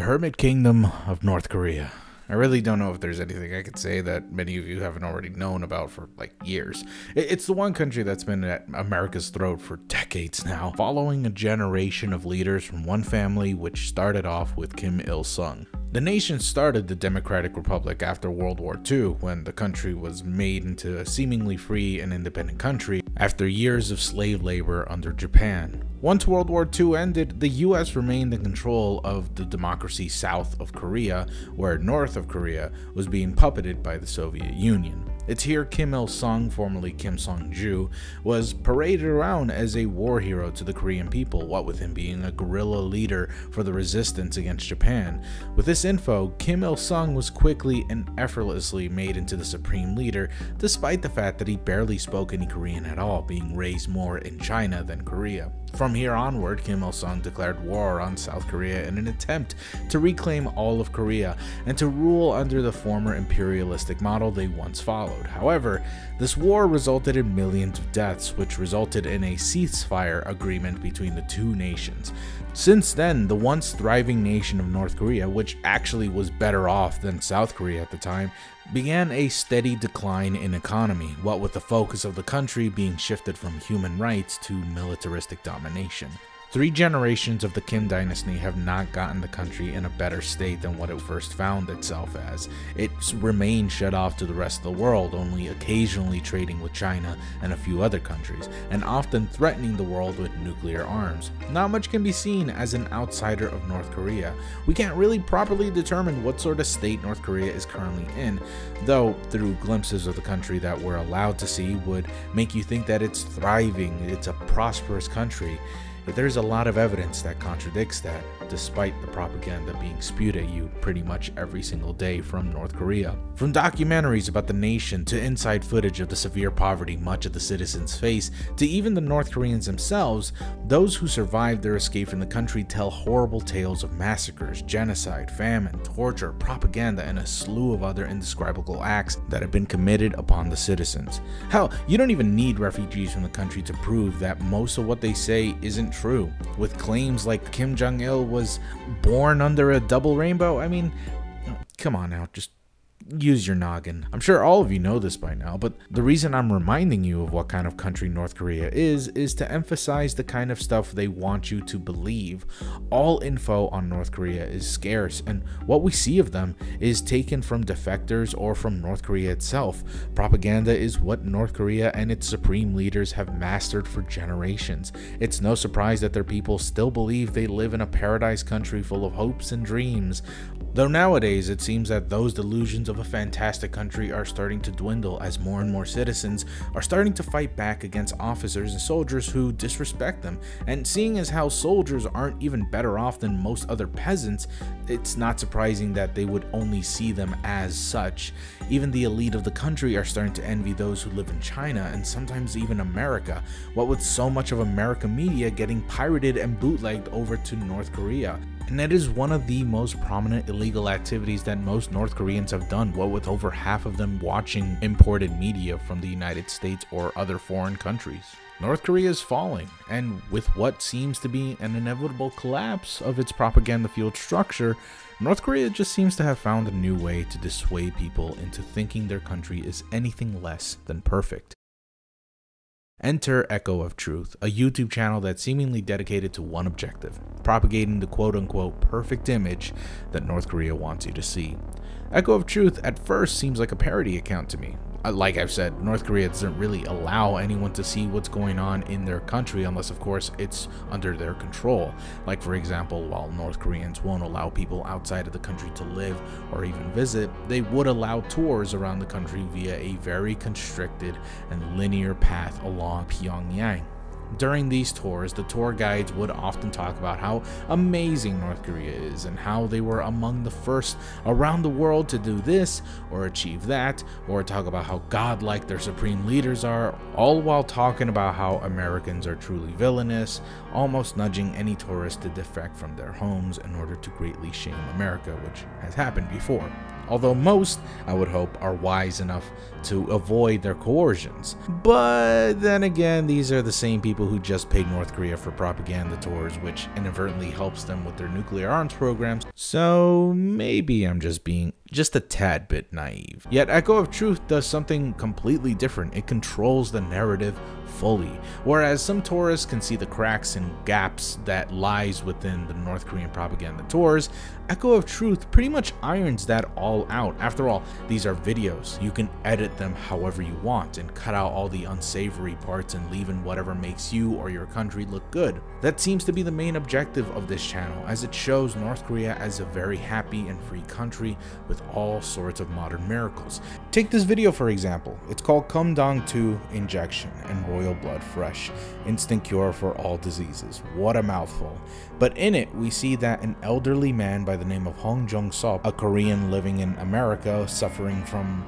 Hermit Kingdom of North Korea. I really don't know if there's anything I could say that many of you haven't already known about for like years. It's the one country that's been at America's throat for decades now, following a generation of leaders from one family which started off with Kim Il-sung. The nation started the Democratic Republic after World War II, when the country was made into a seemingly free and independent country after years of slave labor under Japan. Once World War II ended, the US remained in control of the democracy south of Korea, where north of Korea was being puppeted by the Soviet Union. It's here Kim Il-sung, formerly Kim Song-ju, was paraded around as a war hero to the Korean people, what with him being a guerrilla leader for the resistance against Japan. With this info, Kim Il-sung was quickly and effortlessly made into the supreme leader, despite the fact that he barely spoke any Korean at all, being raised more in China than Korea. From here onward, Kim Il-sung declared war on South Korea in an attempt to reclaim all of Korea and to rule under the former imperialistic model they once followed. However, this war resulted in millions of deaths, which resulted in a ceasefire agreement between the two nations. Since then, the once thriving nation of North Korea, which actually was better off than South Korea at the time, began a steady decline in economy, what with the focus of the country being shifted from human rights to militaristic domination. 3 generations of the Kim dynasty have not gotten the country in a better state than what it first found itself as. It's remained shut off to the rest of the world, only occasionally trading with China and a few other countries, and often threatening the world with nuclear arms. Not much can be seen as an outsider of North Korea. We can't really properly determine what sort of state North Korea is currently in, though through glimpses of the country that we're allowed to see would make you think that it's thriving, it's a prosperous country. But there's a lot of evidence that contradicts that, despite the propaganda being spewed at you pretty much every single day from North Korea. From documentaries about the nation to inside footage of the severe poverty much of the citizens face, to even the North Koreans themselves, those who survived their escape from the country tell horrible tales of massacres, genocide, famine, torture, propaganda, and a slew of other indescribable acts that have been committed upon the citizens. Hell, you don't even need refugees from the country to prove that most of what they say isn't true. With claims like Kim Jong-il was born under a double rainbow, I mean, come on now, just use your noggin. I'm sure all of you know this by now, but the reason I'm reminding you of what kind of country North Korea is to emphasize the kind of stuff they want you to believe. All info on North Korea is scarce, and what we see of them is taken from defectors or from North Korea itself. Propaganda is what North Korea and its supreme leaders have mastered for generations. It's no surprise that their people still believe they live in a paradise country full of hopes and dreams. Though nowadays it seems that those delusions of a fantastic country are starting to dwindle as more and more citizens are starting to fight back against officers and soldiers who disrespect them. And seeing as how soldiers aren't even better off than most other peasants, it's not surprising that they would only see them as such. Even the elite of the country are starting to envy those who live in China and sometimes even America, what with so much of American media getting pirated and bootlegged over to North Korea. And that is one of the most prominent illegal activities that most North Koreans have done, what with over half of them watching imported media from the United States or other foreign countries. North Korea is falling, and with what seems to be an inevitable collapse of its propaganda-fueled structure, North Korea just seems to have found a new way to dissuade people into thinking their country is anything less than perfect. Enter Echo of Truth, a YouTube channel that's seemingly dedicated to one objective: propagating the quote-unquote perfect image that North Korea wants you to see. Echo of Truth at first seems like a parody account to me. Like I've said, North Korea doesn't really allow anyone to see what's going on in their country unless, of course, it's under their control. Like, for example, while North Koreans won't allow people outside of the country to live or even visit, they would allow tours around the country via a very constricted and linear path along Pyongyang. During these tours, the tour guides would often talk about how amazing North Korea is and how they were among the first around the world to do this or achieve that, or talk about how godlike their supreme leaders are, all while talking about how Americans are truly villainous, almost nudging any tourist to defect from their homes in order to greatly shame America, which has happened before. although most, I would hope, are wise enough to avoid their coercions. But then again, these are the same people who just paid North Korea for propaganda tours, which inadvertently helps them with their nuclear arms programs, so maybe I'm just being just a tad bit naive. Yet Echo of Truth does something completely different. It controls the narrative fully. Whereas some tourists can see the cracks and gaps that lies within the North Korean propaganda tours, Echo of Truth pretty much irons that all out. After all, these are videos. You can edit them however you want and cut out all the unsavory parts and leave in whatever makes you or your country look good. That seems to be the main objective of this channel, as it shows North Korea as a very happy and free country with all sorts of modern miracles. Take this video for example. It's called Kumdong 2 Injection and Royal Blood Fresh, Instant Cure for All Diseases. What a mouthful. But in it, we see that an elderly man by the name of Hong Jung-sop, a Korean living in America, suffering from,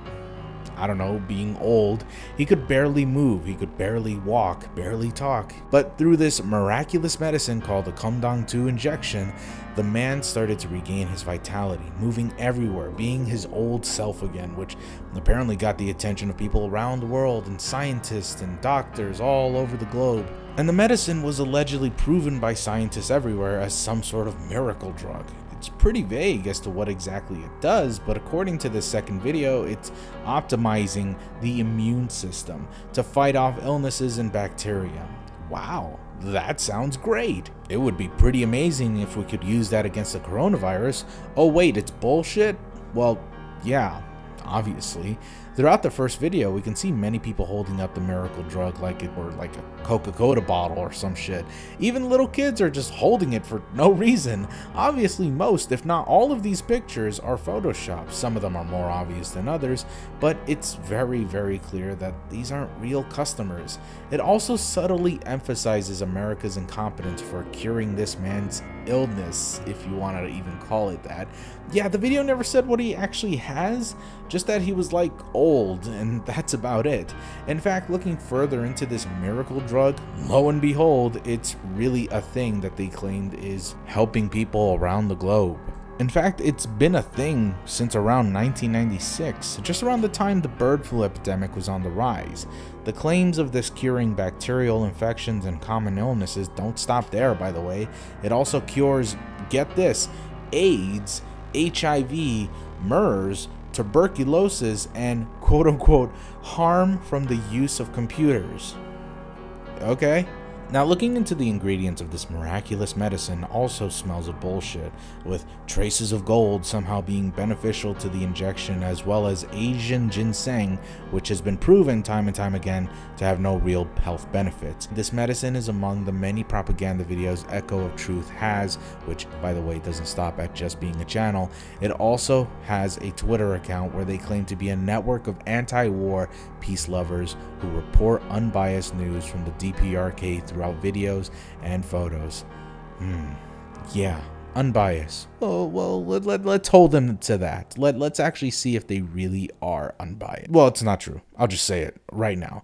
I don't know, being old. He could barely move, he could barely walk, barely talk. But through this miraculous medicine called the Kumdong 2 injection, the man started to regain his vitality, moving everywhere, being his old self again, which apparently got the attention of people around the world and scientists and doctors all over the globe. And the medicine was allegedly proven by scientists everywhere as some sort of miracle drug. It's pretty vague as to what exactly it does, but according to this second video, it's optimizing the immune system to fight off illnesses and bacteria. Wow, that sounds great. It would be pretty amazing if we could use that against the coronavirus. Oh wait, it's bullshit? Well, yeah, obviously. Throughout the first video, we can see many people holding up the miracle drug like it were like a Coca-Cola bottle or some shit. Even little kids are just holding it for no reason. Obviously, most, if not all of these pictures are photoshopped. Some of them are more obvious than others, but it's very, very clear that these aren't real customers. It also subtly emphasizes America's incompetence for curing this man's illness, if you want to even call it that. Yeah, the video never said what he actually has, just that he was like old, and that's about it. In fact, looking further into this miracle drug, lo and behold, it's really a thing that they claimed is helping people around the globe. In fact, it's been a thing since around 1996, just around the time the bird flu epidemic was on the rise. The claims of this curing bacterial infections and common illnesses don't stop there, by the way. It also cures, get this, AIDS, HIV, MERS, tuberculosis, and quote-unquote harm from the use of computers. Okay. Now, looking into the ingredients of this miraculous medicine also smells of bullshit, with traces of gold somehow being beneficial to the injection, as well as Asian ginseng, which has been proven time and time again to have no real health benefits. This medicine is among the many propaganda videos Echo of Truth has, which, by the way, doesn't stop at just being a channel. It also has a Twitter account where they claim to be a network of anti-war peace lovers who report unbiased news from the DPRK throughout videos and photos. Yeah, unbiased. Well, let's hold them to that. Let's actually see if they really are unbiased. Well, it's not true. I'll just say it right now.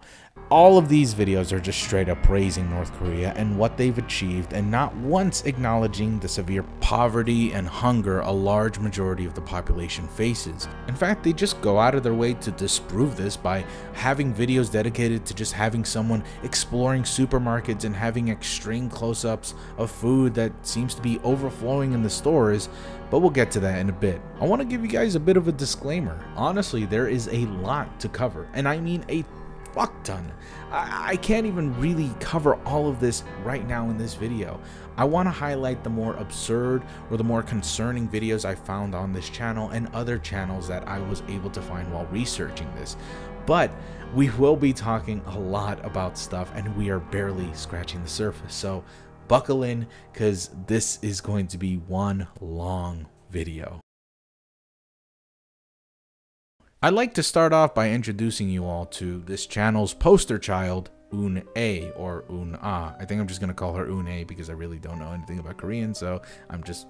All of these videos are just straight up praising North Korea and what they've achieved, and not once acknowledging the severe poverty and hunger a large majority of the population faces. In fact, they just go out of their way to disprove this by having videos dedicated to just having someone exploring supermarkets and having extreme close-ups of food that seems to be overflowing in the stores. But we'll get to that in a bit. I want to give you guys a bit of a disclaimer. Honestly, there is a lot to cover, and I mean a fuck ton. I can't even really cover all of this right now in this video. I want to highlight the more absurd or the more concerning videos I found on this channel and other channels that I was able to find while researching this. But we will be talking a lot about stuff, and we are barely scratching the surface. So buckle in, because this is going to be one long video. I'd like to start off by introducing you all to this channel's poster child, Unah, or Unah. I think I'm just going to call her Unah because I really don't know anything about Korean, so I'm just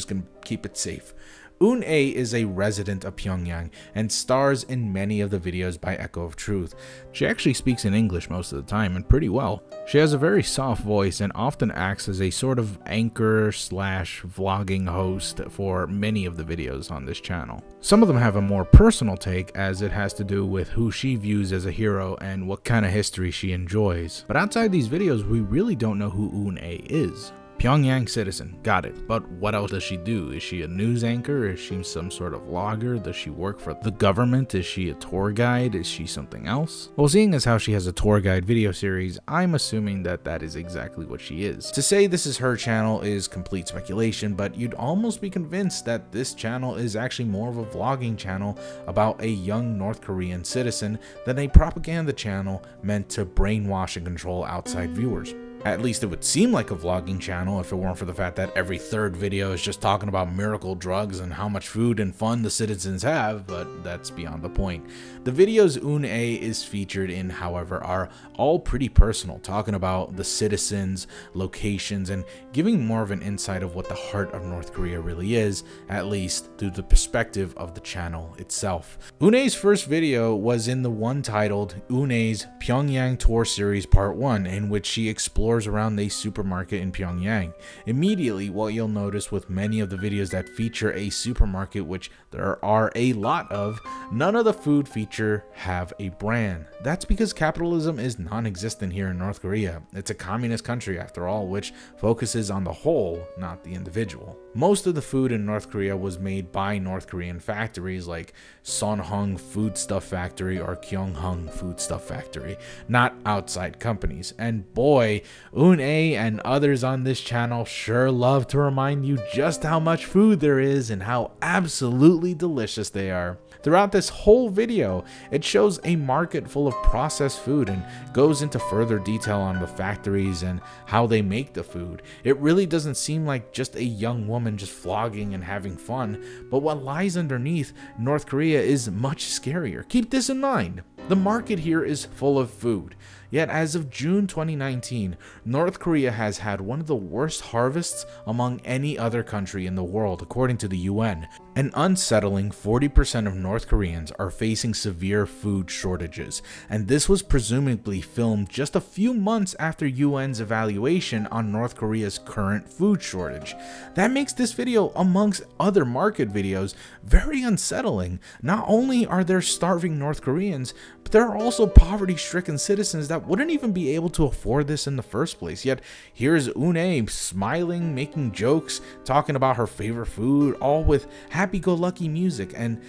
going to keep it safe. Unah is a resident of Pyongyang and stars in many of the videos by Echo of Truth. She actually speaks in English most of the time and pretty well. She has a very soft voice and often acts as a sort of anchor slash vlogging host for many of the videos on this channel. Some of them have a more personal take as it has to do with who she views as a hero and what kind of history she enjoys. But outside these videos, we really don't know who Unah is. Pyongyang citizen, got it. But what else does she do? Is she a news anchor? Is she some sort of vlogger? Does she work for the government? Is she a tour guide? Is she something else? Well, seeing as how she has a tour guide video series, I'm assuming that that is exactly what she is. To say this is her channel is complete speculation, but you'd almost be convinced that this channel is actually more of a vlogging channel about a young North Korean citizen than a propaganda channel meant to brainwash and control outside viewers. At least it would seem like a vlogging channel if it weren't for the fact that every third video is just talking about miracle drugs and how much food and fun the citizens have, but that's beyond the point. The videos Unah is featured in, however, are all pretty personal, talking about the citizens, locations, and giving more of an insight of what the heart of North Korea really is, at least through the perspective of the channel itself. Unah's first video was in the one titled Unah's Pyongyang Tour Series Part 1, in which she explored around a supermarket in Pyongyang. Immediately, what you'll notice with many of the videos that feature a supermarket, which there are a lot of, none of the food feature have a brand. That's because capitalism is non-existent here in North Korea. It's a communist country after all, which focuses on the whole, not the individual. Most of the food in North Korea was made by North Korean factories like Sonhung Foodstuff Factory or Kyonghung Foodstuff Factory, not outside companies. And boy, Unah and others on this channel sure love to remind you just how much food there is and how absolutely delicious they are. Throughout this whole video, it shows a market full of processed food and goes into further detail on the factories and how they make the food. It really doesn't seem like just a young woman just vlogging and having fun, but what lies underneath North Korea is much scarier. Keep this in mind. The market here is full of food. Yet as of June 2019, North Korea has had one of the worst harvests among any other country in the world, according to the UN. An unsettling 40% of North Koreans are facing severe food shortages, and this was presumably filmed just a few months after UN's evaluation on North Korea's current food shortage. That makes this video, amongst other market videos, very unsettling. Not only are there starving North Koreans, but there are also poverty-stricken citizens that wouldn't even be able to afford this in the first place. Yet here's Unah smiling, making jokes, talking about her favorite food, all with happy-go-lucky music. And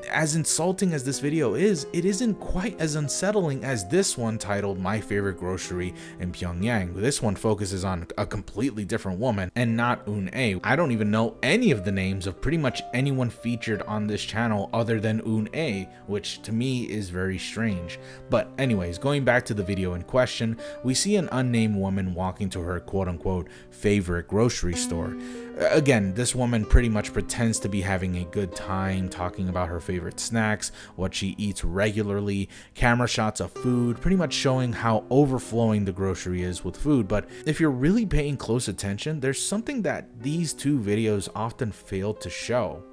as insulting as this video is, it isn't quite as unsettling as this one titled My Favorite Grocery in Pyongyang. This one focuses on a completely different woman and not Unah. I don't even know any of the names of pretty much anyone featured on this channel other than Unah, which to me is very strange. But anyways, going back to the video in question, we see an unnamed woman walking to her quote-unquote favorite grocery store. Again, this woman pretty much pretends to be having a good time, talking about her favorite snacks, what she eats regularly, camera shots of food, pretty much showing how overflowing the grocery is with food. But if you're really paying close attention, there's something that these two videos often fail to show.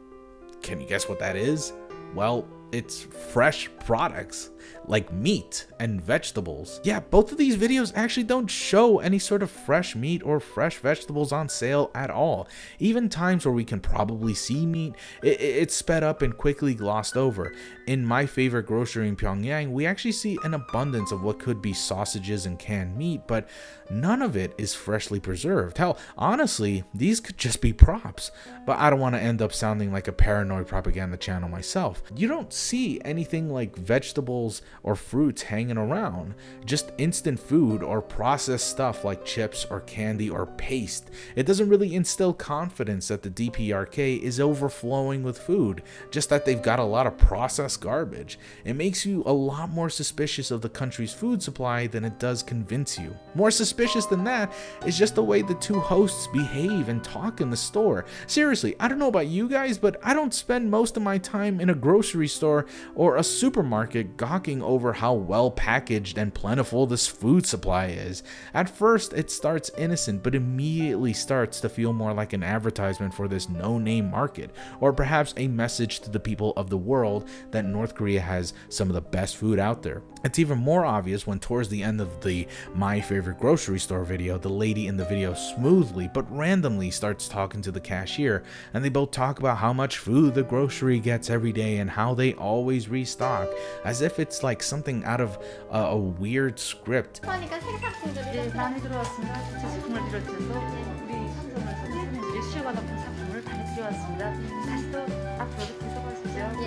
Can you guess what that is? Well, it's fresh products like meat and vegetables. Yeah, both of these videos actually don't show any sort of fresh meat or fresh vegetables on sale at all. Even times where we can probably see meat, it's sped up and quickly glossed over. In My Favorite Grocery in Pyongyang, we actually see an abundance of what could be sausages and canned meat, but none of it is freshly preserved. Hell, honestly, these could just be props, but I don't want to end up sounding like a paranoid propaganda channel myself. You don't see anything like vegetables or fruits hanging around, just instant food or processed stuff like chips or candy or paste. It doesn't really instill confidence that the DPRK is overflowing with food, just that they've got a lot of processed garbage. It makes you a lot more suspicious of the country's food supply than it does convince you. More suspicious than that is just the way the two hosts behave and talk in the store. Seriously, I don't know about you guys, but I don't spend most of my time in a grocery store store or a supermarket gawking over how well packaged and plentiful this food supply is. At first, it starts innocent, but immediately starts to feel more like an advertisement for this no-name market, or perhaps a message to the people of the world that North Korea has some of the best food out there. It's even more obvious when towards the end of the My Favorite Grocery Store video, the lady in the video smoothly but randomly starts talking to the cashier, and they both talk about how much food the grocery gets every day and how they always restock, as if it's like something out of a weird script. 그러니까 생산품들이 많이 들어왔습니다. 제품을 비롯해서 우리 상점에서는 일시효과 높은 상품을 많이 들여왔습니다. 다시 또 앞으로도 계속하시죠. 예,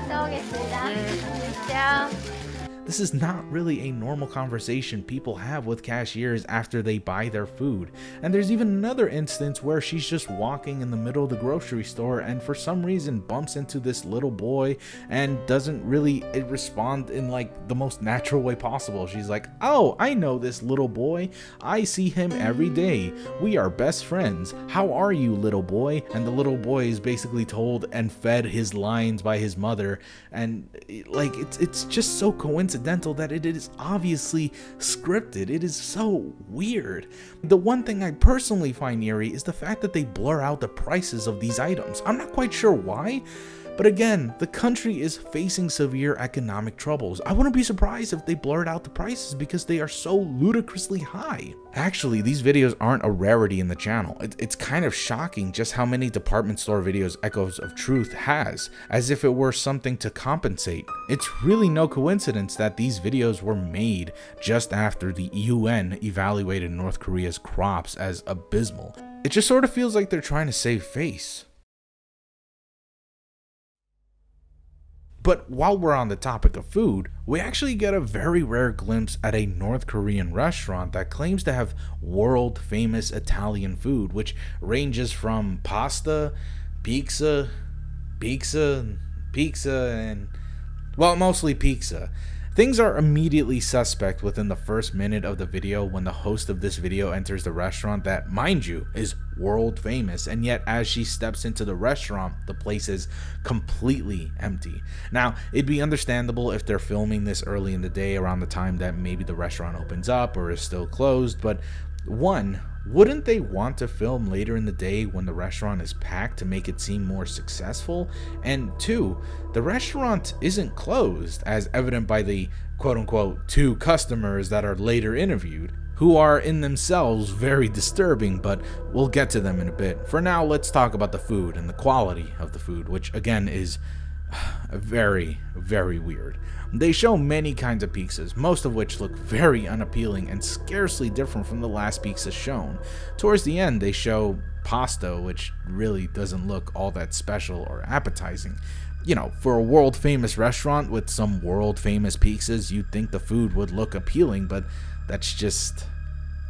떠오겠습니다. 안녕. This is not really a normal conversation people have with cashiers after they buy their food. And there's even another instance where she's just walking in the middle of the grocery store and for some reason bumps into this little boy and doesn't really respond in like the most natural way possible. She's like, "Oh, I know this little boy. I see him every day. We are best friends. How are you, little boy?" And the little boy is basically told and fed his lines by his mother, and like it's just so coincidental that it is obviously scripted. It is so weird. The one thing I personally find eerie is the fact that they blur out the prices of these items. I'm not quite sure why, but again, the country is facing severe economic troubles. I wouldn't be surprised if they blurred out the prices because they are so ludicrously high. Actually, these videos aren't a rarity in the channel. It's kind of shocking just how many department store videos Echoes of Truth has, as if it were something to compensate. It's really no coincidence that these videos were made just after the UN evaluated North Korea's crops as abysmal. It just sort of feels like they're trying to save face. But while we're on the topic of food, we actually get a very rare glimpse at a North Korean restaurant that claims to have world-famous Italian food, which ranges from pasta, pizza, and, well, mostly pizza. Things are immediately suspect within the first minute of the video when the host of this video enters the restaurant that, mind you, is world famous, and yet as she steps into the restaurant, the place is completely empty. Now, it'd be understandable if they're filming this early in the day around the time that maybe the restaurant opens up or is still closed, but one, wouldn't they want to film later in the day when the restaurant is packed to make it seem more successful? And two, the restaurant isn't closed, as evident by the quote-unquote 2 customers that are later interviewed, who are in themselves very disturbing, but we'll get to them in a bit. For now, let's talk about the food and the quality of the food, which again is very, very weird. They show many kinds of pizzas, most of which look very unappealing and scarcely different from the last pizza shown. Towards the end, they show pasta, which really doesn't look all that special or appetizing. You know, for a world-famous restaurant with some world-famous pizzas, you'd think the food would look appealing, but that's just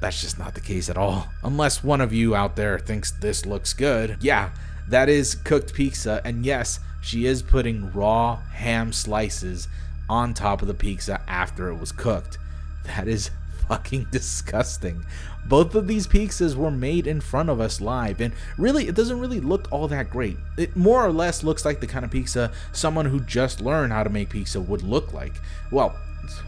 not the case at all. Unless one of you out there thinks this looks good. Yeah, that is cooked pizza, and yes, she is putting raw ham slices on top of the pizza after it was cooked. That is fucking disgusting. Both of these pizzas were made in front of us live, and really, it doesn't really look all that great. It more or less looks like the kind of pizza someone who just learned how to make pizza would look like. Well,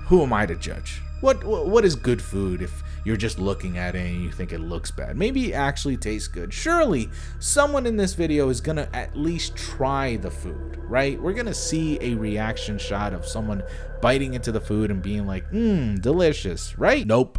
who am I to judge? What is good food if you're just looking at it and you think it looks bad? Maybe it actually tastes good. Surely someone in this video is gonna at least try the food, right? We're gonna see a reaction shot of someone biting into the food and being like, delicious, right? Nope.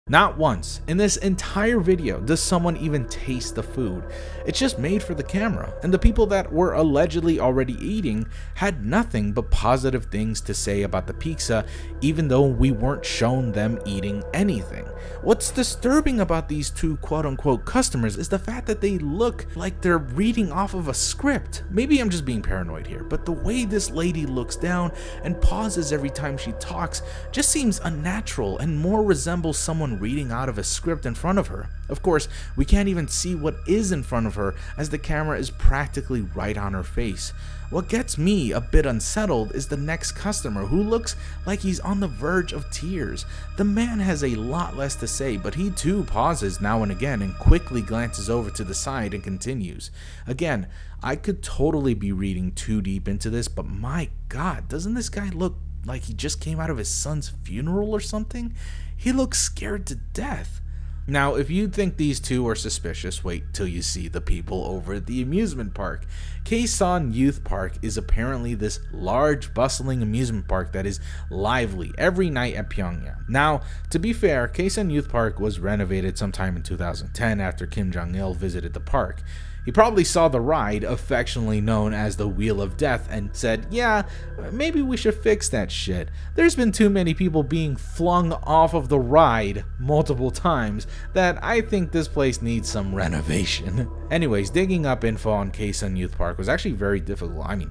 Not once in this entire video does someone even taste the food. It's just made for the camera, and the people that were allegedly already eating had nothing but positive things to say about the pizza, even though we weren't shown them eating anything. What's disturbing about these 2 quote-unquote customers is the fact that they look like they're reading off of a script. Maybe I'm just being paranoid here, but the way this lady looks down and pauses every time she talks just seems unnatural and more resembles someone someone reading out of a script in front of her. Of course, we can't even see what is in front of her as the camera is practically right on her face. What gets me a bit unsettled is the next customer, who looks like he's on the verge of tears. The man has a lot less to say, but he too pauses now and again and quickly glances over to the side and continues. Again, I could totally be reading too deep into this, but my god, doesn't this guy look like he just came out of his son's funeral or something? He looks scared to death. Now, if you think these two are suspicious, wait till you see the people over at the amusement park. Kaesong Youth Park is apparently this large, bustling amusement park that is lively every night at Pyongyang. Now, to be fair, Kaesong Youth Park was renovated sometime in 2010 after Kim Jong-il visited the park. He probably saw the ride, affectionately known as the Wheel of Death, and said, yeah, maybe we should fix that shit. There's been too many people being flung off of the ride multiple times that I think this place needs some renovation. Anyways, digging up info on Kaesong Youth Park was actually very difficult. I mean,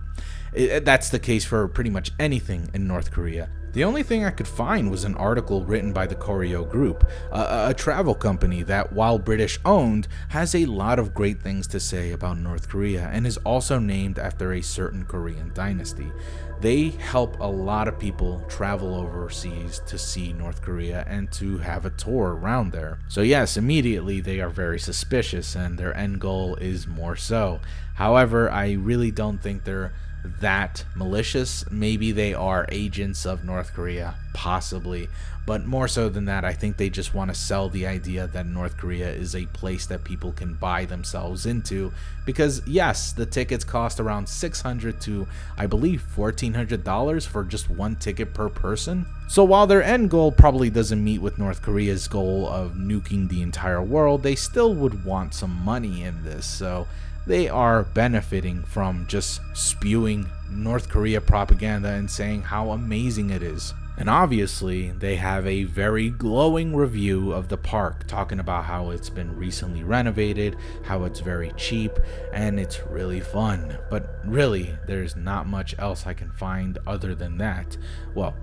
that's the case for pretty much anything in North Korea. The only thing I could find was an article written by the Koryo Group, a travel company that, while British owned, has a lot of great things to say about North Korea and is also named after a certain Korean dynasty. They help a lot of people travel overseas to see North Korea and to have a tour around there. So yes, immediately they are very suspicious and their end goal is more so. However, I really don't think they're that malicious. Maybe they are agents of North Korea, possibly, but more so than that, I think they just want to sell the idea that North Korea is a place that people can buy themselves into, because yes, the tickets cost around $600 to I believe $1,400 for just one ticket per person. So while their end goal probably doesn't meet with North Korea's goal of nuking the entire world, they still would want some money in this, so they are benefiting from just spewing North Korea propaganda and saying how amazing it is. And obviously, they have a very glowing review of the park, talking about how it's been recently renovated, how it's very cheap, and it's really fun. But really, there's not much else I can find other than that. Well,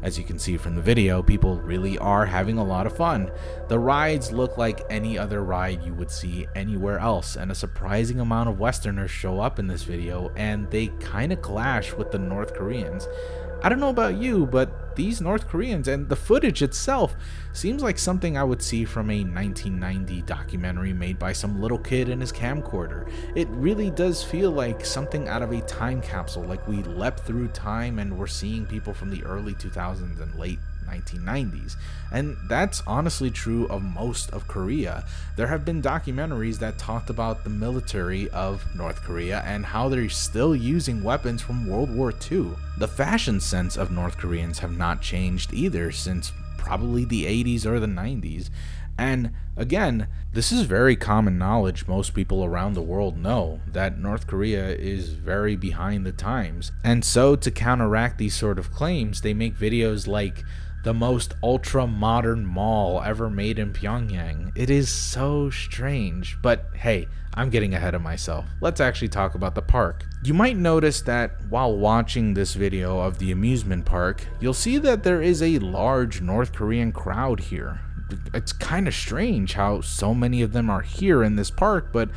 as you can see from the video, people really are having a lot of fun. The rides look like any other ride you would see anywhere else, and a surprising amount of Westerners show up in this video, and they kind of clash with the North Koreans. I don't know about you, but these North Koreans and the footage itself seems like something I would see from a 1990 documentary made by some little kid in his camcorder. It really does feel like something out of a time capsule, like we leapt through time and we're seeing people from the early 2000s and late 1990s. And that's honestly true of most of Korea. There have been documentaries that talked about the military of North Korea and how they're still using weapons from World War II. The fashion sense of North Koreans have not changed either since probably the 80s or the 90s. And again, this is very common knowledge. Most people around the world know that North Korea is very behind the times. And so to counteract these sort of claims, they make videos like the most ultra-modern mall ever made in Pyongyang. It is so strange, but hey, I'm getting ahead of myself. Let's actually talk about the park. You might notice that while watching this video of the amusement park, you'll see that there is a large North Korean crowd here. It's kind of strange how so many of them are here in this park, but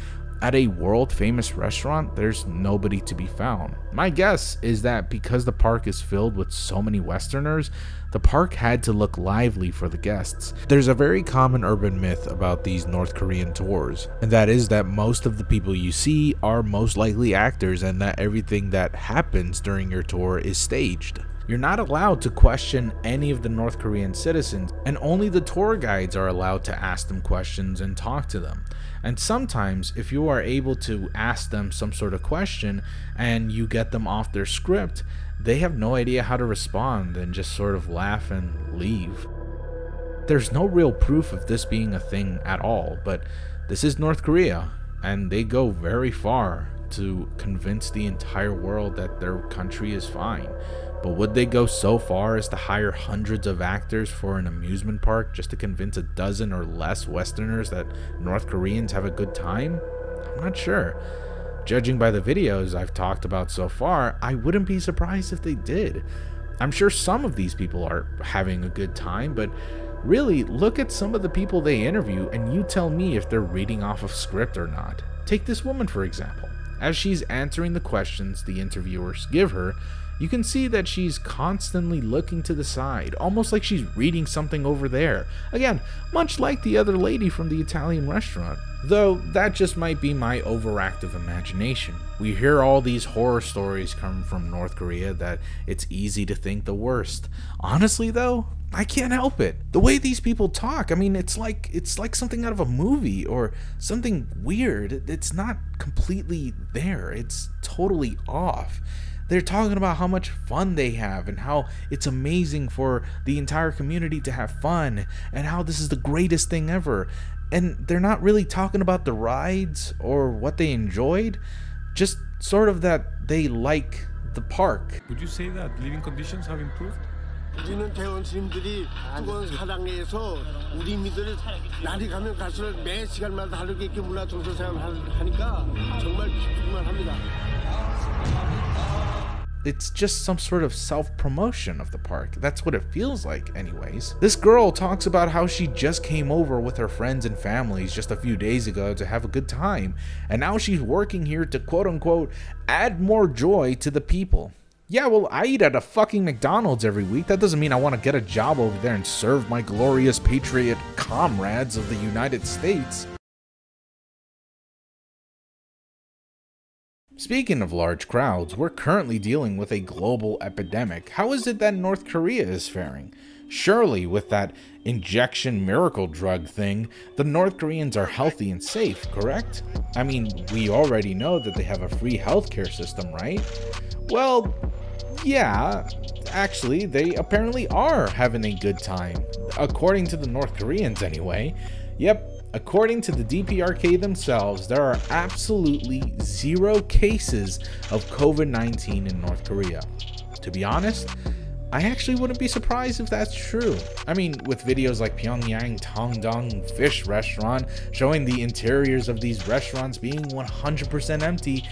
at a world-famous restaurant, there's nobody to be found. My guess is that because the park is filled with so many Westerners, the park had to look lively for the guests. There's a very common urban myth about these North Korean tours, and that is that most of the people you see are most likely actors and that everything that happens during your tour is staged. You're not allowed to question any of the North Korean citizens, and only the tour guides are allowed to ask them questions and talk to them. And sometimes, if you are able to ask them some sort of question and you get them off their script, they have no idea how to respond and just sort of laugh and leave. There's no real proof of this being a thing at all, but this is North Korea, and they go very far to convince the entire world that their country is fine. But would they go so far as to hire hundreds of actors for an amusement park just to convince a dozen or less Westerners that North Koreans have a good time? I'm not sure. Judging by the videos I've talked about so far, I wouldn't be surprised if they did. I'm sure some of these people are having a good time, but Really, look at some of the people they interview and you tell me if they're reading off of script or not. Take this woman for example. As she's answering the questions the interviewers give her, you can see that she's constantly looking to the side, almost like she's reading something over there. Again, much like the other lady from the Italian restaurant. Though, that just might be my overactive imagination. We hear all these horror stories come from North Korea that it's easy to think the worst. Honestly though, I can't help it. The way these people talk, I mean, it's like something out of a movie or something weird. It's not completely there. It's totally off. They're talking about how much fun they have and how it's amazing for the entire community to have fun and how this is the greatest thing ever. And they're not really talking about the rides or what they enjoyed, just sort of that they like the park. Would you say that living conditions have improved? 우리는 대원 스님들이 뜨거운 사랑에서 우리 미들 날이 가면 갈수록 매 시간마다 다르게 이렇게 문화 정서 생활을 하니까 정말 기쁘기만 합니다. It's just some sort of self-promotion of the park. That's what it feels like anyways. This girl talks about how she just came over with her friends and families just a few days ago to have a good time, and now she's working here to quote-unquote add more joy to the people. Yeah, well, I eat at a fucking McDonald's every week. That doesn't mean I want to get a job over there and serve my glorious patriot comrades of the United States. Speaking of large crowds, we're currently dealing with a global epidemic. How is it that North Korea is faring? Surely, with that injection miracle drug thing, the North Koreans are healthy and safe, correct? I mean, we already know that they have a free healthcare system, right? Well, yeah, actually, they apparently are having a good time. According to the North Koreans, anyway. Yep. According to the DPRK themselves, there are absolutely 0 cases of COVID-19 in North Korea. To be honest, I actually wouldn't be surprised if that's true. I mean, with videos like Pyongyang Tongdong Fish Restaurant showing the interiors of these restaurants being 100% empty,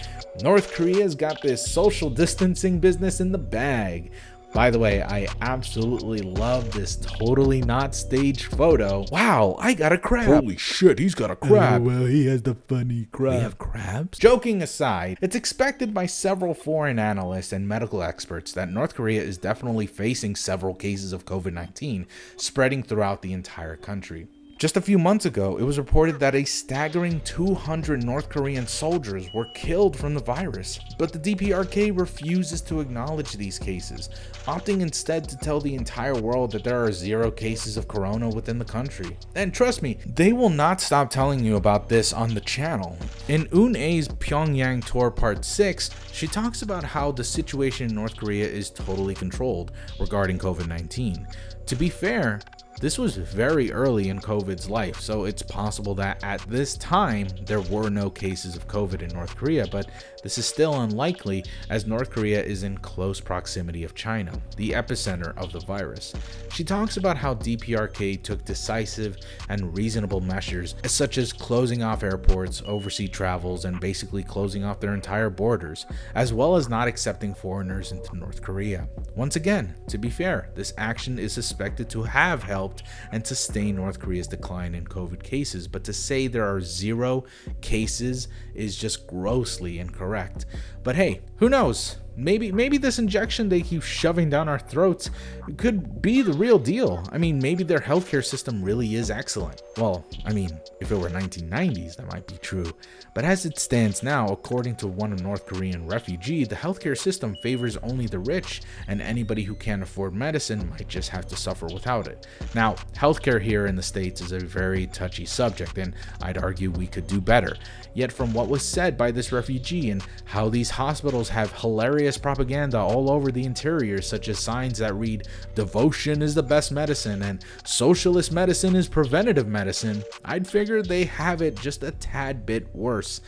North Korea's got this social distancing business in the bag. By the way, I absolutely love this totally not staged photo. Wow, I got a crab. Holy shit, he's got a crab. Oh, well, he has the funny crab. We have crabs? Joking aside, it's expected by several foreign analysts and medical experts that North Korea is definitely facing several cases of COVID-19 spreading throughout the entire country. Just a few months ago, it was reported that a staggering 200 North Korean soldiers were killed from the virus, but the DPRK refuses to acknowledge these cases, opting instead to tell the entire world that there are 0 cases of corona within the country. And trust me, they will not stop telling you about this on the channel. In Unah's Pyongyang Tour Part 6, she talks about how the situation in North Korea is totally controlled regarding COVID-19. To be fair, this was very early in COVID's life, so it's possible that at this time there were no cases of COVID in North Korea, but this is still unlikely as North Korea is in close proximity of China, the epicenter of the virus. She talks about how DPRK took decisive and reasonable measures, such as closing off airports, overseas travels, and basically closing off their entire borders, as well as not accepting foreigners into North Korea. Once again, to be fair, this action is suspected to have helped and sustain North Korea's decline in COVID cases, but to say there are 0 cases is just grossly incorrect. But hey, who knows? Maybe this injection they keep shoving down our throats could be the real deal. I mean, maybe their healthcare system really is excellent. Well, I mean, if it were 1990s, that might be true. But as it stands now, according to one North Korean refugee, the healthcare system favors only the rich, and anybody who can't afford medicine might just have to suffer without it. Now, healthcare here in the States is a very touchy subject, and I'd argue we could do better. Yet from what was said by this refugee and how these hospitals have hilarious propaganda all over the interior, such as signs that read "Devotion is the best medicine" and "Socialist medicine is preventative medicine," I'd figure they have it just a tad bit worse.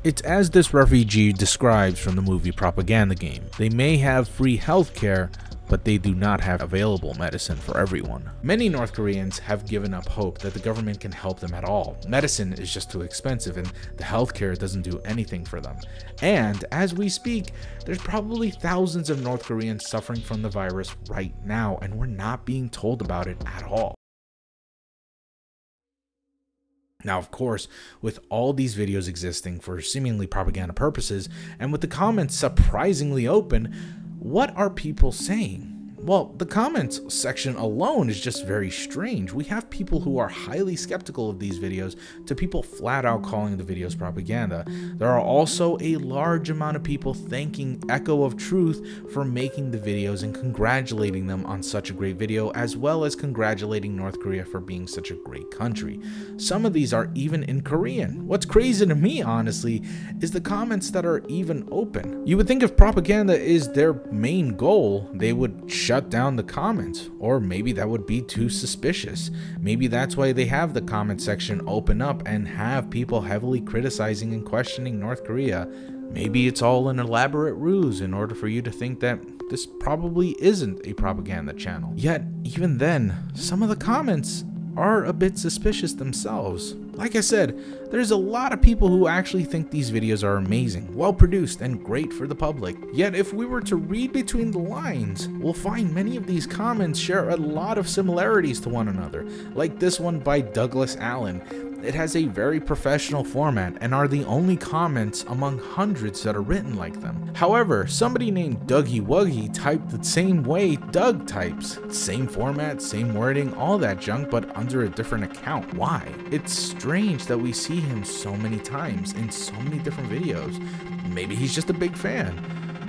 It's as this refugee describes from the movie Propaganda Game. They may have free healthcare, but they do not have available medicine for everyone. Many North Koreans have given up hope that the government can help them at all. Medicine is just too expensive and the healthcare doesn't do anything for them. And as we speak, there's probably thousands of North Koreans suffering from the virus right now, and we're not being told about it at all. Now, of course, with all these videos existing for seemingly propaganda purposes, and with the comments surprisingly open, what are people saying? Well, the comments section alone is just very strange. We have people who are highly skeptical of these videos to people flat out calling the videos propaganda. There are also a large amount of people thanking Echo of Truth for making the videos and congratulating them on such a great video, as well as congratulating North Korea for being such a great country. Some of these are even in Korean. What's crazy to me, honestly, is the comments that are even open. You would think if propaganda is their main goal, they would shut down the comments, or maybe that would be too suspicious. Maybe that's why they have the comment section open up and have people heavily criticizing and questioning North Korea. Maybe it's all an elaborate ruse in order for you to think that this probably isn't a propaganda channel. Yet, even then, some of the comments are a bit suspicious themselves. Like I said, there's a lot of people who actually think these videos are amazing, well produced, and great for the public. Yet if we were to read between the lines, we'll find many of these comments share a lot of similarities to one another, like this one by Douglas Allen. It has a very professional format and are the only comments among hundreds that are written like them. However, somebody named Dougie Wuggy typed the same way Doug types. Same format, same wording, all that junk, but under a different account. Why? It's strange that we see him so many times in so many different videos. Maybe he's just a big fan.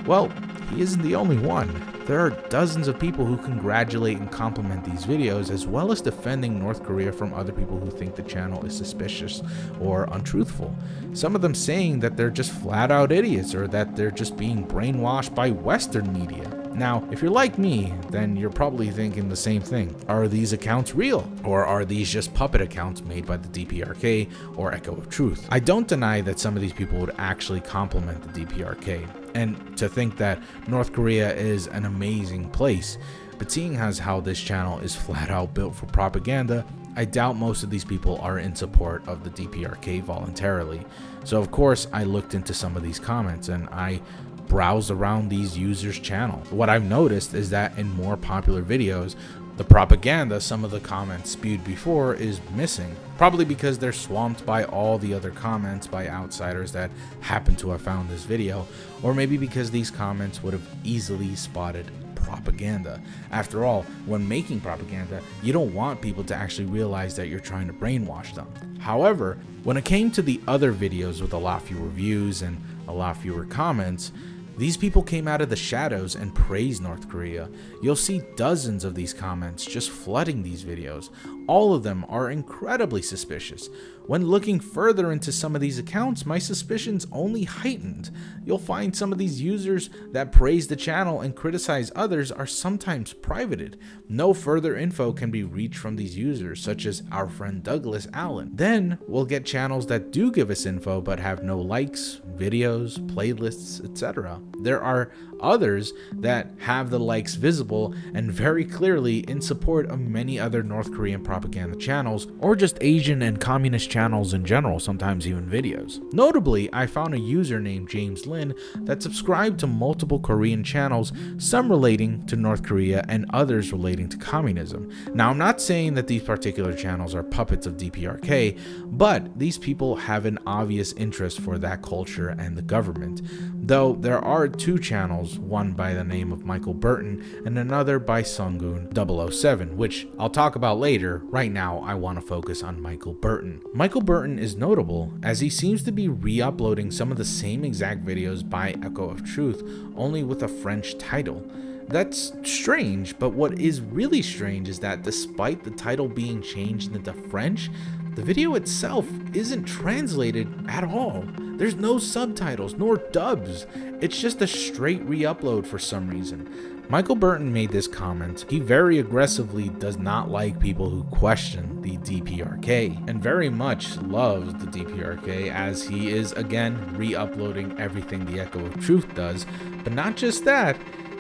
Well, he isn't the only one. There are dozens of people who congratulate and compliment these videos, as well as defending North Korea from other people who think the channel is suspicious or untruthful. Some of them saying that they're just flat out idiots, or that they're just being brainwashed by Western media. Now, if you're like me, then you're probably thinking the same thing. Are these accounts real? Or are these just puppet accounts made by the DPRK or Echo of Truth? I don't deny that some of these people would actually compliment the DPRK, and to think that North Korea is an amazing place. But seeing as how this channel is flat out built for propaganda, I doubt most of these people are in support of the DPRK voluntarily. So of course I looked into some of these comments and I browse around these users' channel. What I've noticed is that in more popular videos, the propaganda some of the comments spewed before is missing, probably because they're swamped by all the other comments by outsiders that happen to have found this video, or maybe because these comments would have easily spotted propaganda. After all, when making propaganda, you don't want people to actually realize that you're trying to brainwash them. However, when it came to the other videos with a lot fewer views and a lot fewer comments, these people came out of the shadows and praised North Korea. You'll see dozens of these comments just flooding these videos. All of them are incredibly suspicious. When looking further into some of these accounts, my suspicions only heightened. You'll find some of these users that praise the channel and criticize others are sometimes privated. No further info can be reached from these users, such as our friend Douglas Allen. Then we'll get channels that do give us info but have no likes, videos, playlists, etc. There are others that have the likes visible and very clearly in support of many other North Korean propaganda channels, or just Asian and communist channels in general, sometimes even videos. Notably, I found a user named James Lin that subscribed to multiple Korean channels, some relating to North Korea and others relating to communism. Now, I'm not saying that these particular channels are puppets of DPRK, but these people have an obvious interest for that culture and the government. Though there are two channels, one by the name of Michael Burton and another by Sungoon 007, which I'll talk about later. Right now, I want to focus on Michael Burton. Michael Burton is notable as he seems to be re-uploading some of the same exact videos by Echo of Truth, only with a French title. That's strange, but what is really strange is that despite the title being changed into French, the video itself isn't translated at all. There's no subtitles nor dubs. It's just a straight re-upload for some reason. Michael Burton made this comment. He very aggressively does not like people who question the DPRK and very much loves the DPRK, as he is again re-uploading everything the Echo of Truth does. But not just that,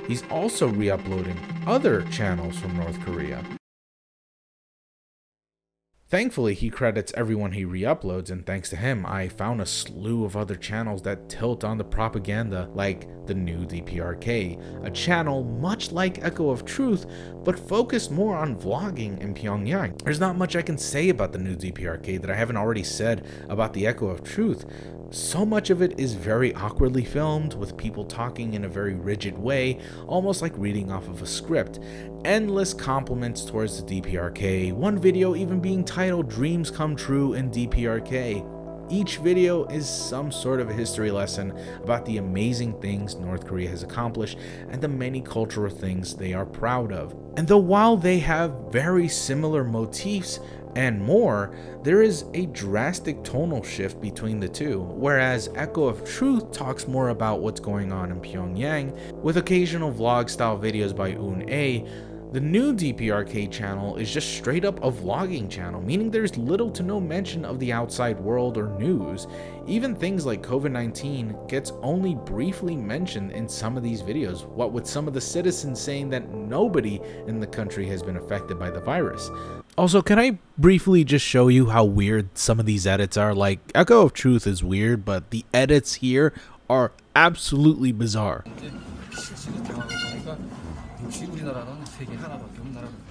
he's also re-uploading other channels from North Korea. Thankfully, he credits everyone he re-uploads, and thanks to him, I found a slew of other channels that tilt on the propaganda, like the New DPRK, a channel much like Echo of Truth, but focused more on vlogging in Pyongyang. There's not much I can say about the New DPRK that I haven't already said about the Echo of Truth. So much of it is very awkwardly filmed, with people talking in a very rigid way, almost like reading off of a script. Endless compliments towards the DPRK, one video even being titled Dreams Come True in DPRK. Each video is some sort of a history lesson about the amazing things North Korea has accomplished and the many cultural things they are proud of. And though while they have very similar motifs and more, there is a drastic tonal shift between the two. Whereas Echo of Truth talks more about what's going on in Pyongyang, with occasional vlog style videos by Unah, the New DPRK channel is just straight up a vlogging channel, meaning there's little to no mention of the outside world or news. Even things like COVID-19 gets only briefly mentioned in some of these videos, what with some of the citizens saying that nobody in the country has been affected by the virus. Also, can I briefly just show you how weird some of these edits are? Like, Echo of Truth is weird, but the edits here are absolutely bizarre. 역시 우리나라는 세계 하나밖에 없는 나라입니다.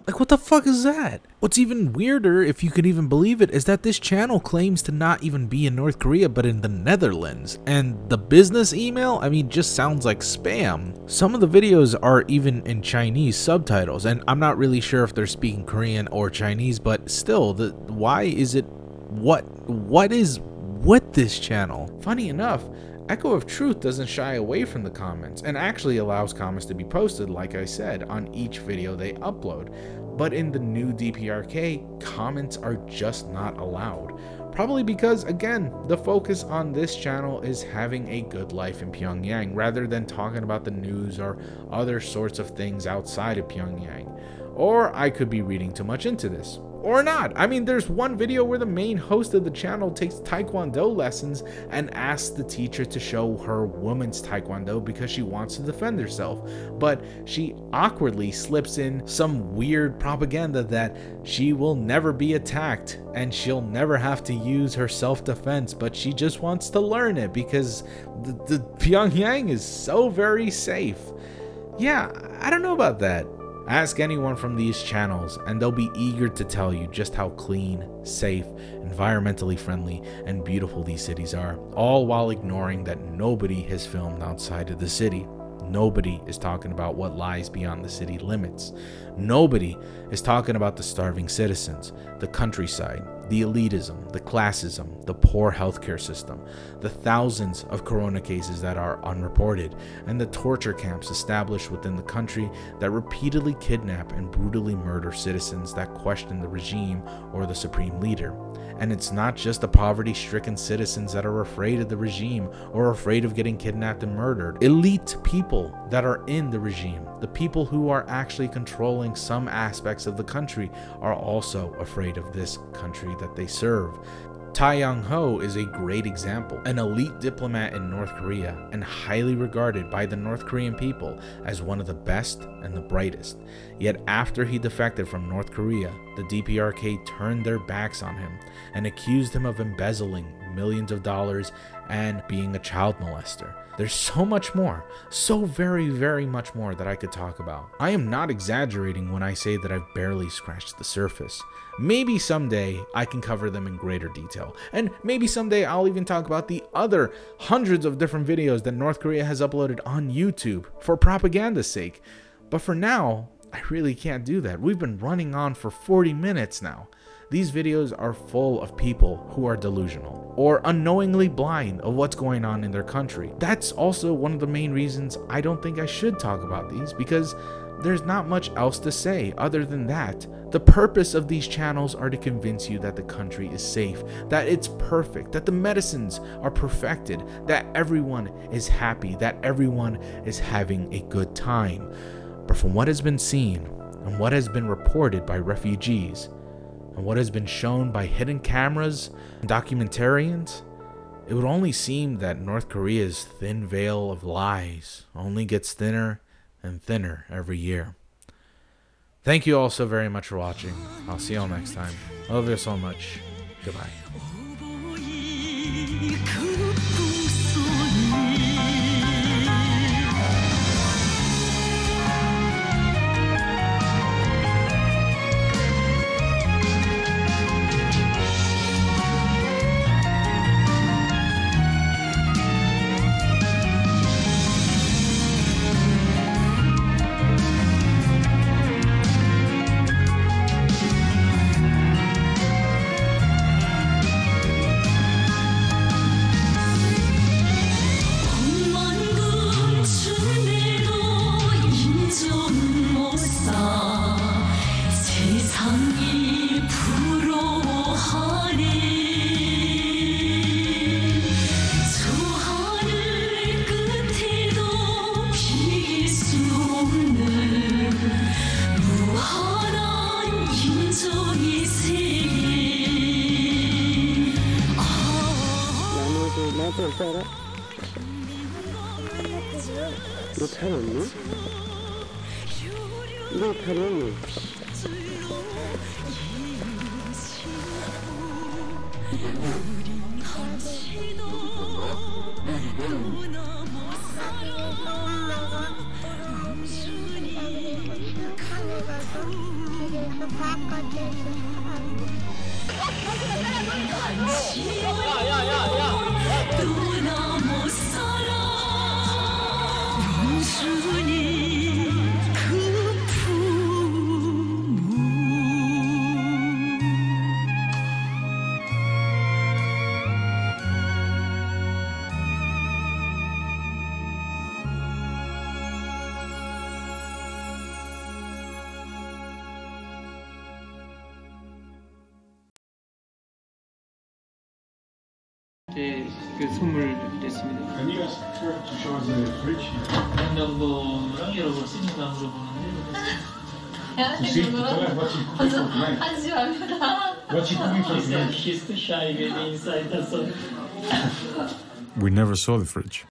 Like, what the fuck is that? What's even weirder, if you can even believe it, is that this channel claims to not even be in North Korea but in the Netherlands. And the business email, I mean, just sounds like spam. Some of the videos are even in Chinese subtitles, and I'm not really sure if they're speaking Korean or Chinese, but still, why is it, what is with this channel? Funny enough, Echo of Truth doesn't shy away from the comments and actually allows comments to be posted, like I said, on each video they upload. But in the New DPRK, comments are just not allowed. Probably because, again, the focus on this channel is having a good life in Pyongyang rather than talking about the news or other sorts of things outside of Pyongyang. Or I could be reading too much into this. Or not. I mean, there's one video where the main host of the channel takes Taekwondo lessons and asks the teacher to show her women's Taekwondo because she wants to defend herself. But she awkwardly slips in some weird propaganda that she will never be attacked and she'll never have to use her self-defense, but she just wants to learn it because the Pyongyang is so very safe. Yeah, I don't know about that. Ask anyone from these channels and they'll be eager to tell you just how clean, safe, environmentally friendly, and beautiful these cities are, all while ignoring that nobody has filmed outside of the city. Nobody is talking about what lies beyond the city limits. Nobody is talking about the starving citizens, the countryside, the elitism, the classism, the poor healthcare system, the thousands of corona cases that are unreported, and the torture camps established within the country that repeatedly kidnap and brutally murder citizens that question the regime or the supreme leader. And it's not just the poverty-stricken citizens that are afraid of the regime or afraid of getting kidnapped and murdered. Elite people that are in the regime, the people who are actually controlling some aspects of the country, are also afraid of this country that they serve. Tai Young-ho is a great example, an elite diplomat in North Korea and highly regarded by the North Korean people as one of the best and the brightest. Yet after he defected from North Korea, the DPRK turned their backs on him and accused him of embezzling millions of dollars and being a child molester. There's so much more, so very, very much more that I could talk about. I am not exaggerating when I say that I've barely scratched the surface. Maybe someday I can cover them in greater detail, and maybe someday I'll even talk about the other hundreds of different videos that North Korea has uploaded on YouTube for propaganda's sake. But for now, I really can't do that. We've been running on for 40 minutes now. These videos are full of people who are delusional or unknowingly blind of what's going on in their country. That's also one of the main reasons I don't think I should talk about these, because there's not much else to say other than that. The purpose of these channels are to convince you that the country is safe, that it's perfect, that the medicines are perfected, that everyone is happy, that everyone is having a good time. But from what has been seen and what has been reported by refugees and what has been shown by hidden cameras and documentarians, it would only seem that North Korea's thin veil of lies only gets thinner and thinner every year. Thank you all so very much for watching. I'll see you all next time. I love you so much. Goodbye. 너 타렸니? 너 타렸니? 네, 그 선물 드렸습니다. Can you ask her to show us the fridge? 냉장고랑 여러 번 쓰니까 물어보는데 To see, to tell us what she cooking for tonight. 하지 말입니다. What she cooking for tonight? He's too shy getting inside, that's all. We never saw the fridge.